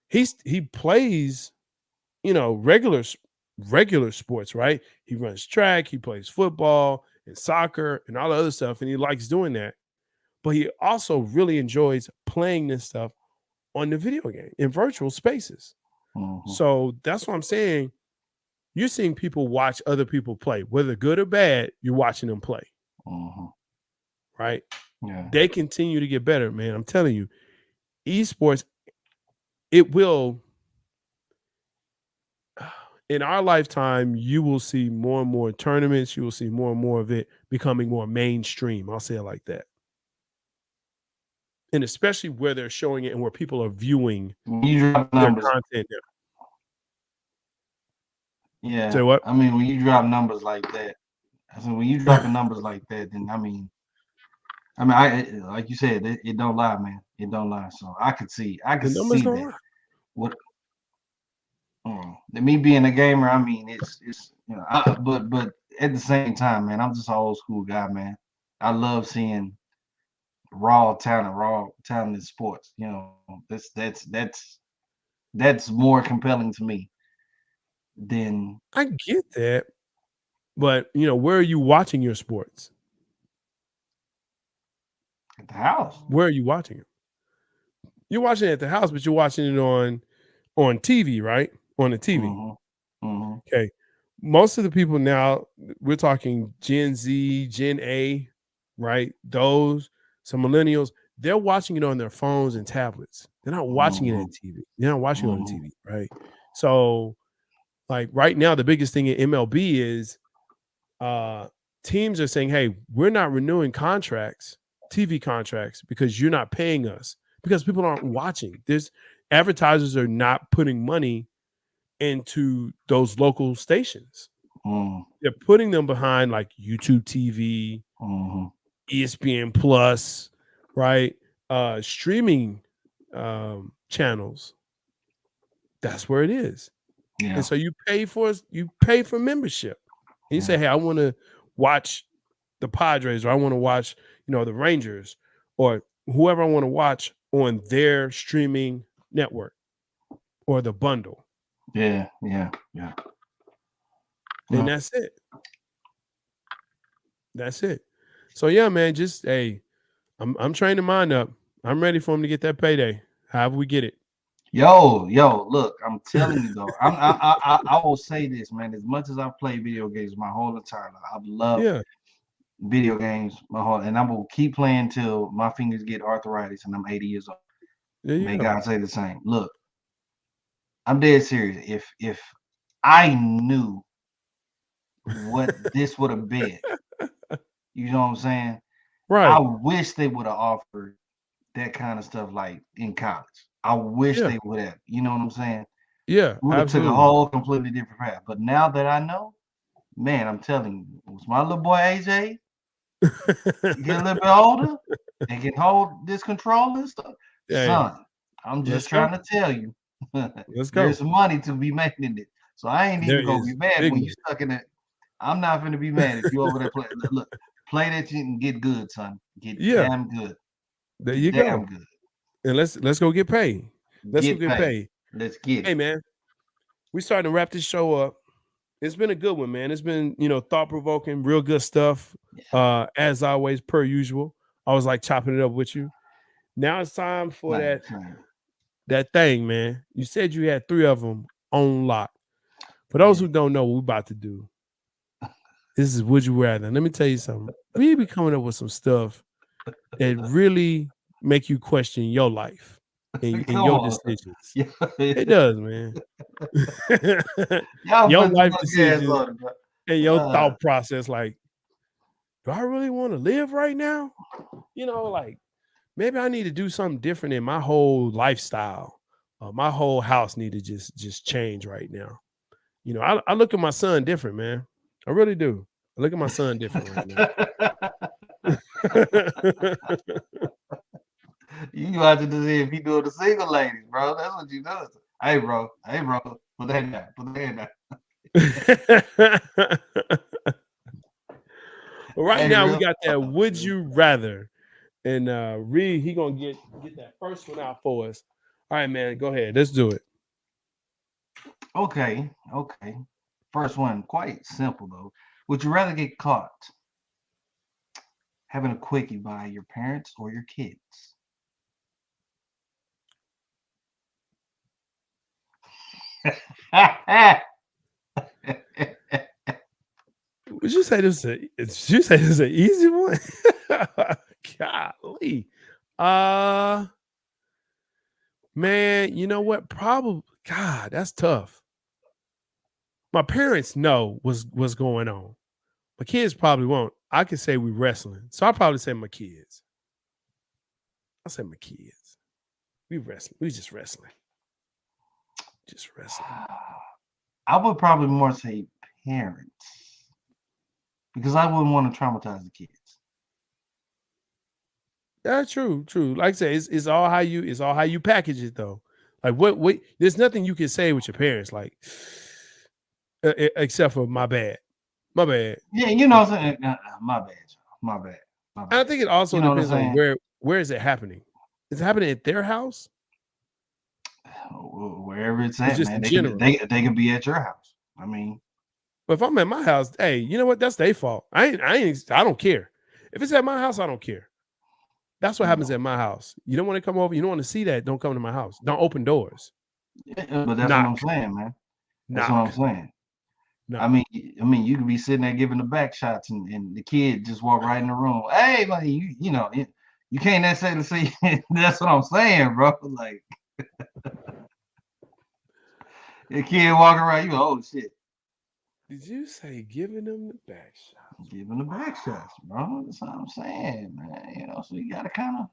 He plays, regular sports, right? He runs track, he plays football and soccer and all the other stuff, and he likes doing that. But he also really enjoys playing this stuff on the video game in virtual spaces. So that's what I'm saying. You're seeing people watch other people play, whether good or bad. You're watching them play, right? Yeah. They continue to get better, man. I'm telling you, esports. It will. In our lifetime, you will see more and more tournaments. You will see more and more of it becoming more mainstream. I'll say it like that. And especially where they're showing it and where people are viewing their content now. Yeah. Say what? When you drop numbers like that, when you dropping numbers like that, then I like you said, it don't lie, man. It don't lie. So I could see that. What? Me being a gamer, it's but at the same time, man, I'm just an old school guy, man. I love seeing raw talent in sports. That's more compelling to me. Then I get that, but where are you watching your sports? At the house. Where are you watching it? You're watching it at the house, but you're watching it on TV, right? On the TV. Okay. Most of the people now, we're talking Gen Z, Gen A, right? Those, some millennials, they're watching it on their phones and tablets. They're not watching it on TV. They're not watching it on TV, right? So, like right now, the biggest thing in MLB is teams are saying, hey, we're not renewing TV contracts, because you're not paying us, because people aren't watching. Advertisers are not putting money into those local stations. They're putting them behind like YouTube TV, ESPN Plus, right? Streaming channels. That's where it is. Yeah. And so you pay for membership. And you say, hey, I want to watch the Padres, or I want to watch, the Rangers, or whoever I want to watch on their streaming network or the bundle. Yeah. And that's it. That's it. So yeah, man, just I'm training mine up. I'm ready for him to get that payday. However we get it. Yo, look, I'm telling you though, I will say this, man. As much as I've played video games my whole entire life, I've loved video games my whole, and I'm gonna keep playing till my fingers get arthritis and I'm 80 years old. May God say the same. Look, I'm dead serious. If I knew what this would have been, you know what I'm saying? Right. I wish they would have offered that kind of stuff like in college. I wish they would have. You know what I'm saying? Yeah, we would have took a whole completely different path. But now that I know, man, I'm telling you, it was my little boy AJ get a little bit older and can hold this controller and stuff. Son, I'm just trying to tell you, there's money to be made in it. So I ain't even gonna be mad when you stuck in it. I'm not gonna be mad if you over there play. Look, play that shit and get good, son. Get damn good. There you go. Good. And let's go get paid. Let's go get paid. Let's get it. Hey man, we starting to wrap this show up. It's been a good one, man. It's been, thought-provoking, real good stuff. As always, per usual. I was like chopping it up with you. Now it's time for that thing, man. You said you had 3 of them on lock. For those who don't know what we're about to do, this is Would You Rather. Let me tell you something. We be coming up with some stuff that really make you question your life and your decisions. It does, man. Your life decisions and your thought process, like, do I really want to live right now? Like, maybe I need to do something different in my whole lifestyle. My whole house need to just change right now. I look at my son different, man. I really do. I look at my son different right now. You have to see if he doing the single ladies, bro. That's what you do. Hey, bro. Put that down. Well, right now we got that Would You Rather. And Reed, he gonna get that first one out for us. All right, man. Go ahead. Let's do it. Okay. First one, quite simple though. Would you rather get caught having a quickie by your parents or your kids? Would you say this is an easy one? Golly. Man, you know what? Probably, God, that's tough. My parents know what's going on. My kids probably won't. I could say we wrestling. So I'll probably say my kids. I'll say my kids. We wrestling. We just wrestling. Just wrestling. I would probably more say parents. Because I wouldn't want to traumatize the kids. Yeah, true. Like I say, it's all how you package it though. Like what there's nothing you can say with your parents, like except for my bad. Yeah, you know what I'm saying? My bad. I think it also depends on where is it happening. Is it happening at their house? Wherever it's at, just man. They could be at your house. I mean, but if I'm at my house, hey, you know what? That's their fault. I don't care. If it's at my house, I don't care. That's what happens at my house. You don't want to come over. You don't want to see that. Don't come to my house. Don't open doors. Yeah, but that's what I'm saying, man. That's what I'm saying. No. I mean, you could be sitting there giving the back shots, and the kid just walk right in the room. Hey, buddy, you can't necessarily see. That's what I'm saying, bro. Like, the kid walking around, you go, oh shit. Did you say giving them the back shots? Giving the back shots, bro. That's what I'm saying, man. So you gotta kind of.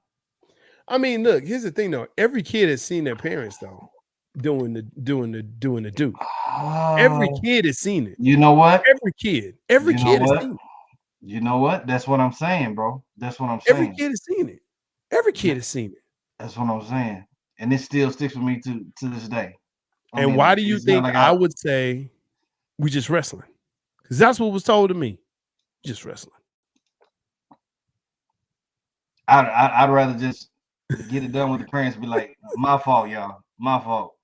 I mean, look. Here's the thing, though. Every kid has seen their parents, though, doing the do. Every kid has seen it. You know what? Every kid has seen it. You know what? That's what I'm saying, bro. That's what I'm saying. Every kid has seen it. Every kid has seen it. That's what I'm saying, and it still sticks with me to this day. And why do you think I would say we just wrestling? Because that's what was told to me. Just wrestling. I'd rather just get it done with the parents. Be like, my fault, y'all. My fault.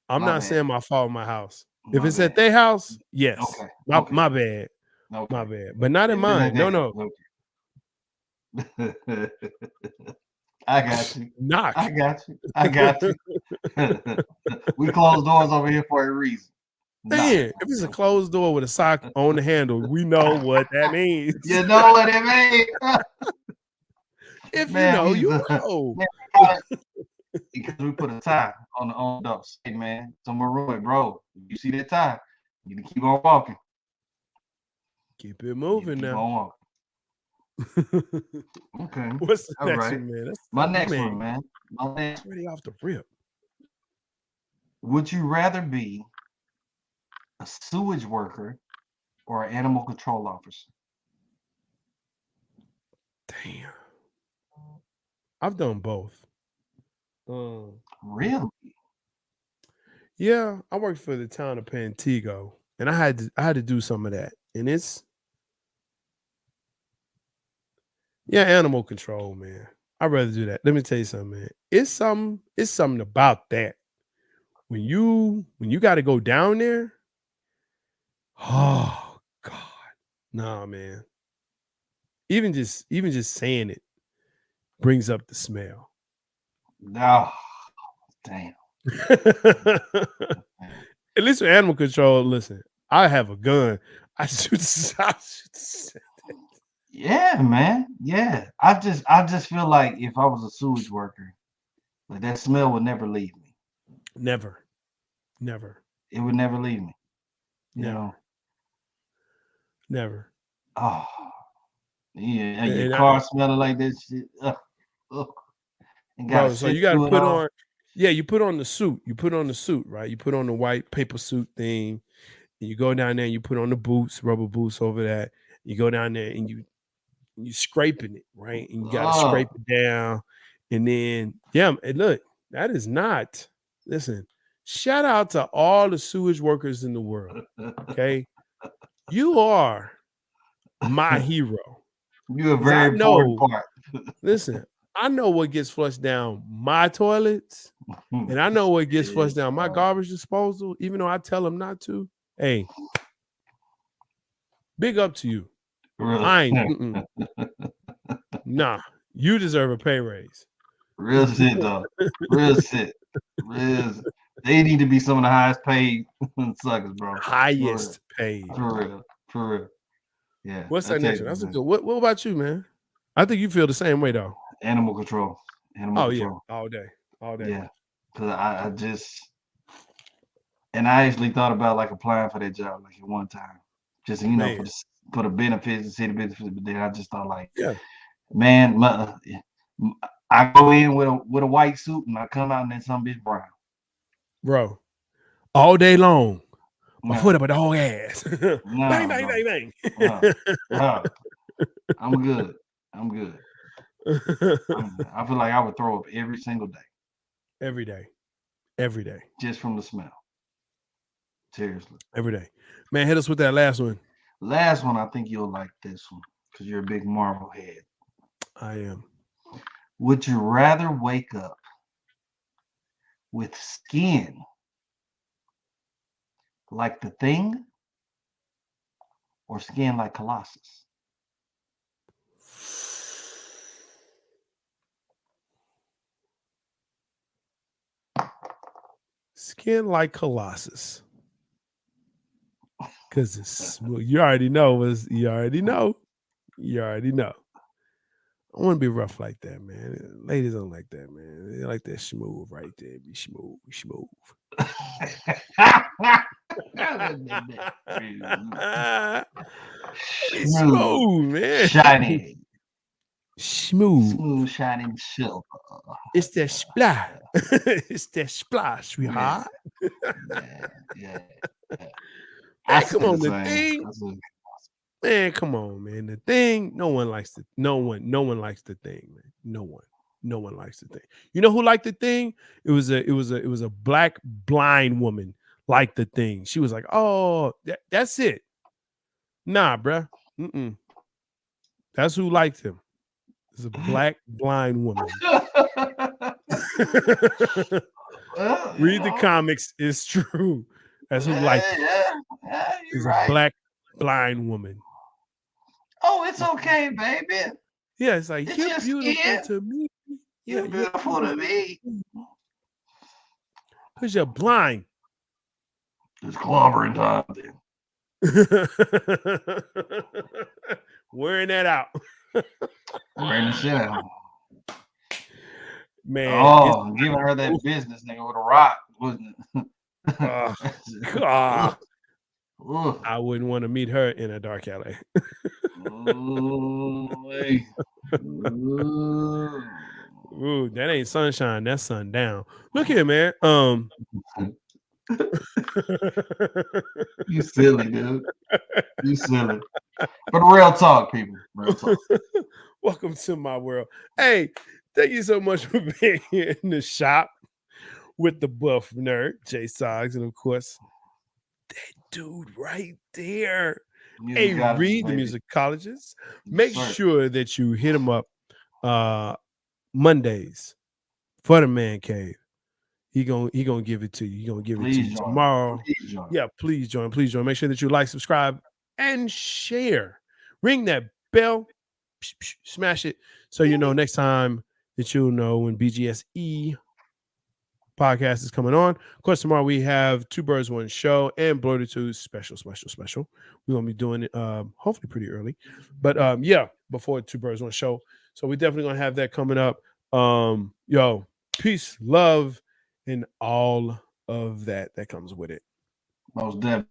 I'm not saying my fault in my house. If it's at their house, yes. Okay. My bad. Okay. My bad. But not in mine. No. I got you. Knock. I got you. I got you. We close doors over here for a reason. Man, if it's a closed door with a sock on the handle, we know what that means. You know what it means. If Man, you know. Because we put a tie on the door. Hey, man, some maroon, bro. You see that tie? You need to keep on walking. Keep it moving keep now. On walking. Okay. What's the All next right. one, man? That's My next one, man. My next. Ready off the rip. Would you rather be a sewage worker or an animal control officer? Damn. I've done both. Really? Yeah, I worked for the town of Pantego, and I had to do some of that. And it's animal control, man. I'd rather do that. Let me tell you something, man. It's something about that. When you got to go down there, oh God. Nah, man. Even just saying it brings up the smell. No. Damn. At least with animal control, listen, I have a gun. I shoot. Yeah, man. Yeah. I just feel like if I was a sewage worker, like that smell would never leave me. Never. It would never leave me. You know? Never. Oh. Yeah. And your car smelling like this shit. Bro, so you gotta put on. Yeah, you put on the suit. You put on the suit, right? You put on the white paper suit thing, and you go down there and you put on the boots, rubber boots over that. You go down there and you scraping it, right? And you gotta scrape it down. And then, and look, that is not, listen, shout out to all the sewage workers in the world. Okay. You are my hero. You're a very important part. Listen, I know what gets flushed down my toilets, and I know what gets flushed down my garbage disposal, even though I tell them not to. Hey, big up to you. Really? I ain't. Nah, you deserve a pay raise. Real shit, though. Real shit. They need to be some of the highest paid suckers, bro. Highest paid. For real. Yeah. What's that next one? That's a good. What about you, man? I think you feel the same way, though. Animal control. Control. Yeah, all day. Yeah, because I just, and I actually thought about like applying for that job like at one time, just for the benefits, the city benefits. But then I just thought like, man, I go in with a white suit and I come out and then some bitch brown. Bro, all day long. My foot up a dog ass. Bang, bang, bang, bang. I'm good. I feel like I would throw up every single day. Every day. Just from the smell. Seriously. Every day. Man, hit us with that last one. Last one, I think you'll like this one because you're a big Marvel head. I am. Would you rather wake up with skin like the Thing or skin like Colossus? Skin like Colossus. Because it's smooth. You already know. I want to be rough like that, man. Ladies don't like that, man. They like that smooth right there. Be smooth. Smooth, man. Shiny. Smooth, shining silver. It's that splash. It's that splash, sweetheart. Yeah. Man, come on, the Thing. Man, come on, man. The Thing. No one likes the Thing, man. No one likes the Thing. You know who liked the Thing? It was a black blind woman liked the Thing. She was like, oh, that's it. Nah, bruh. That's who liked him. It's a black blind woman. Read the comics. It's true. That's who liked him. It's a black blind woman. Oh, it's okay, baby. Yeah, it's like, It's you're just beautiful skin. to me. Yeah, You're beautiful to me. Because you're blind. It's clobbering time then. Wearing that out. Wearing the shit out. Man. Giving her that business nigga with a rock, wasn't it? God. I wouldn't want to meet her in a dark alley. Ooh, that ain't sunshine. That's sundown. Look here, man. You silly, dude. You silly. But real talk, people. Real talk. Welcome to my world. Hey, thank you so much for being here in the shop with the buff nerd, Jay Soggs, and of course, that dude right there. Hey, Reed, the musicologist. Make sure that you hit him up Mondays for the Man Cave. He gonna give it to you. He gonna give it to you tomorrow. Please join. Please join. Make sure that you like, subscribe, and share. Ring that bell. Smash it so you know next time that you'll know when BGSE podcast is coming on. Of course, tomorrow we have Two Birds, One Show and Bloated 2 special. We're gonna be doing it hopefully pretty early. But before Two Birds, One Show. So we're definitely gonna have that coming up. Peace, love, and all of that comes with it. Most definitely.